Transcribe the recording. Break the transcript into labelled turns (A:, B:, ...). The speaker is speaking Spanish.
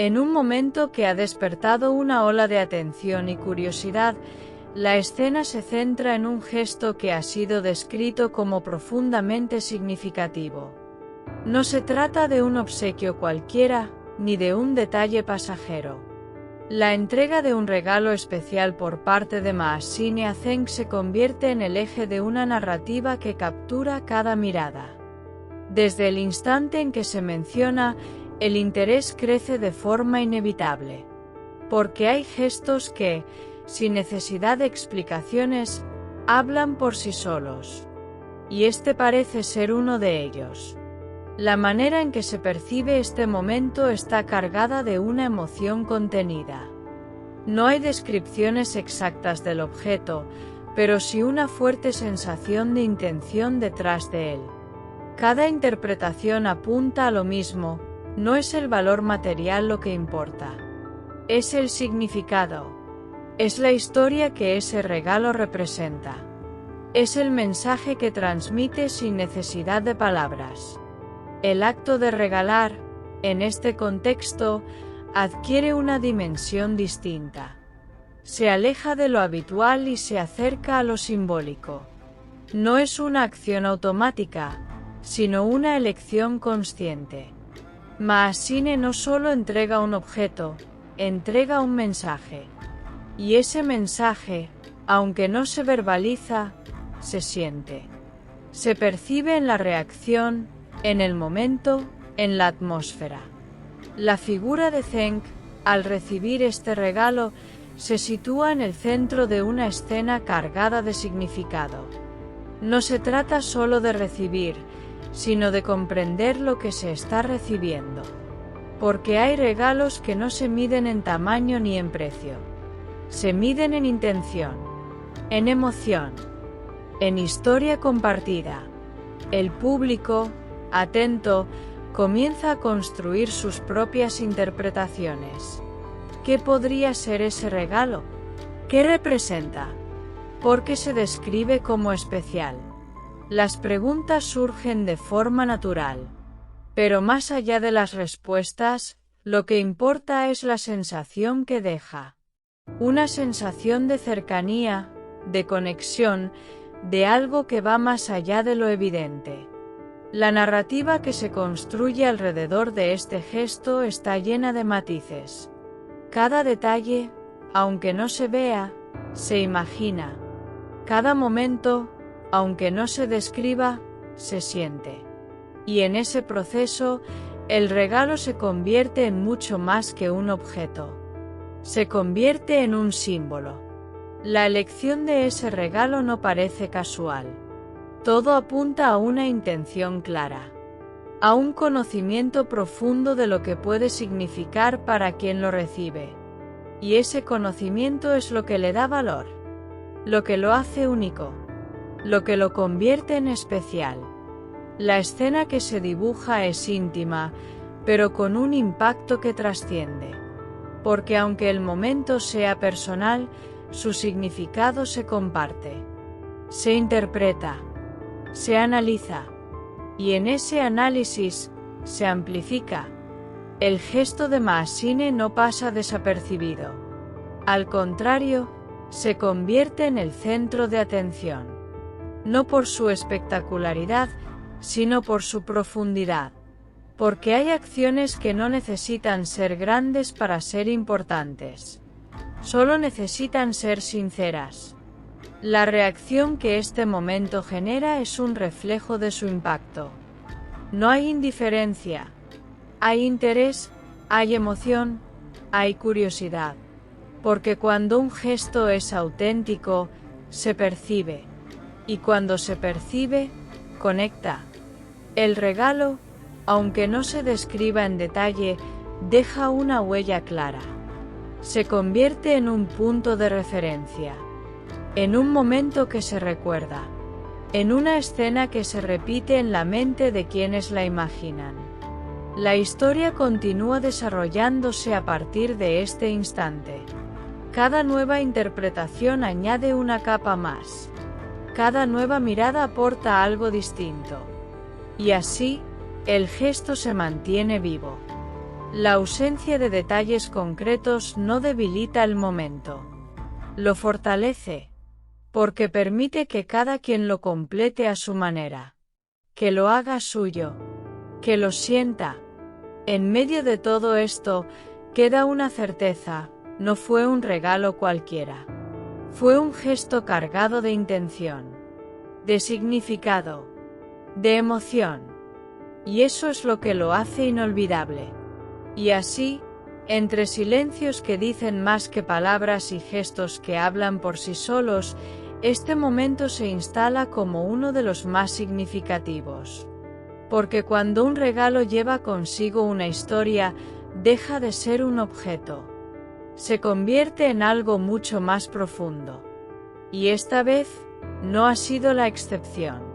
A: En un momento que ha despertado una ola de atención y curiosidad, la escena se centra en un gesto que ha sido descrito como profundamente significativo. No se trata de un obsequio cualquiera, ni de un detalle pasajero. La entrega de un regalo especial por parte de Mahasiné a Zheng se convierte en el eje de una narrativa que captura cada mirada. Desde el instante en que se menciona, el interés crece de forma inevitable. Porque hay gestos que, sin necesidad de explicaciones, hablan por sí solos. Y este parece ser uno de ellos. La manera en que se percibe este momento está cargada de una emoción contenida. No hay descripciones exactas del objeto, pero sí una fuerte sensación de intención detrás de él. Cada interpretación apunta a lo mismo, no es el valor material lo que importa. Es el significado. Es la historia que ese regalo representa. Es el mensaje que transmite sin necesidad de palabras. El acto de regalar, en este contexto, adquiere una dimensión distinta. Se aleja de lo habitual y se acerca a lo simbólico. No es una acción automática, sino una elección consciente. Mahasiné no solo entrega un objeto, entrega un mensaje. Y ese mensaje, aunque no se verbaliza, se siente. Se percibe en la reacción, en el momento, en la atmósfera. La figura de Zheng, al recibir este regalo, se sitúa en el centro de una escena cargada de significado. No se trata solo de recibir, sino de comprender lo que se está recibiendo. Porque hay regalos que no se miden en tamaño ni en precio. Se miden en intención, en emoción, en historia compartida. El público, atento, comienza a construir sus propias interpretaciones. ¿Qué podría ser ese regalo? ¿Qué representa? ¿Por qué se describe como especial? Las preguntas surgen de forma natural. Pero más allá de las respuestas, lo que importa es la sensación que deja. Una sensación de cercanía, de conexión, de algo que va más allá de lo evidente. La narrativa que se construye alrededor de este gesto está llena de matices. Cada detalle, aunque no se vea, se imagina. Cada momento, aunque no se describa, se siente. Y en ese proceso, el regalo se convierte en mucho más que un objeto. Se convierte en un símbolo. La elección de ese regalo no parece casual. Todo apunta a una intención clara, a un conocimiento profundo de lo que puede significar para quien lo recibe. Y ese conocimiento es lo que le da valor, lo que lo hace único, lo que lo convierte en especial. La escena que se dibuja es íntima, pero con un impacto que trasciende. Porque aunque el momento sea personal, su significado se comparte, se interpreta, se analiza, y en ese análisis, se amplifica. El gesto de Mahasiné no pasa desapercibido. Al contrario, se convierte en el centro de atención. No por su espectacularidad, sino por su profundidad. Porque hay acciones que no necesitan ser grandes para ser importantes. Solo necesitan ser sinceras. La reacción que este momento genera es un reflejo de su impacto. No hay indiferencia. Hay interés, hay emoción, hay curiosidad. Porque cuando un gesto es auténtico, se percibe. Y cuando se percibe, conecta. El regalo, aunque no se describa en detalle, deja una huella clara. Se convierte en un punto de referencia. En un momento que se recuerda. En una escena que se repite en la mente de quienes la imaginan. La historia continúa desarrollándose a partir de este instante. Cada nueva interpretación añade una capa más. Cada nueva mirada aporta algo distinto. Y así, el gesto se mantiene vivo. La ausencia de detalles concretos no debilita el momento. Lo fortalece, porque permite que cada quien lo complete a su manera, que lo haga suyo, que lo sienta. En medio de todo esto, queda una certeza: no fue un regalo cualquiera. Fue un gesto cargado de intención, de significado, de emoción. Y eso es lo que lo hace inolvidable. Y así, entre silencios que dicen más que palabras y gestos que hablan por sí solos, este momento se instala como uno de los más significativos. Porque cuando un regalo lleva consigo una historia, deja de ser un objeto. Se convierte en algo mucho más profundo. Y esta vez, no ha sido la excepción.